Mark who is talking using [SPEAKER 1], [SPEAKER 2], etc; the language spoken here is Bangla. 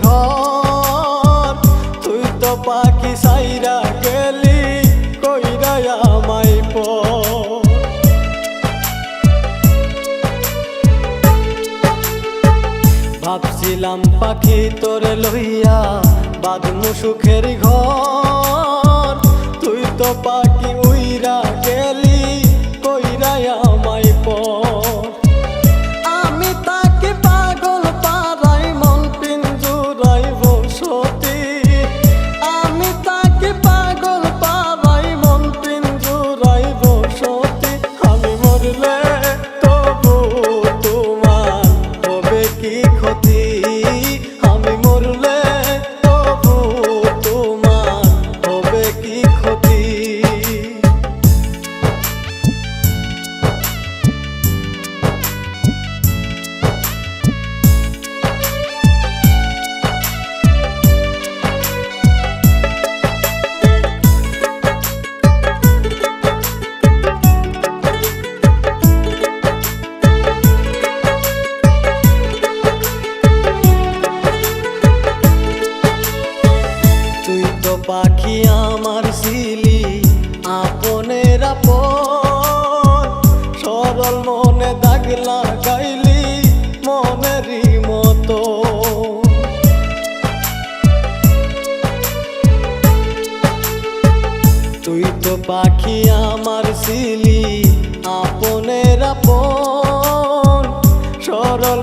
[SPEAKER 1] ঘর। তুই তো পাখি সাইরা গেলি কইরা আমায় পর। ভাবছিলাম পাখি তোরে লইয়া বাঁধমু সুখের ঘর। তুই তো পাখি উইরা গেলি কইরা আমায় পর। আমি তাকে পাগল পারাই মন পিঞ্জুরাই বসতি। আমি তাকে পাগল পারাই মন পিঞ্জুরাই বসতি। আমি মরলে তবু তোমার হবে কি ক্ষতি। আমি মরলে তবু তোমার হবে কি ক্ষতি। পাখি আমার ছিলি আপনের আপন। সরল মনে দাগ লাগাইলি মনেরই মতো। তুই তো পাখি আমার ছিলি আপনের আপন। সরল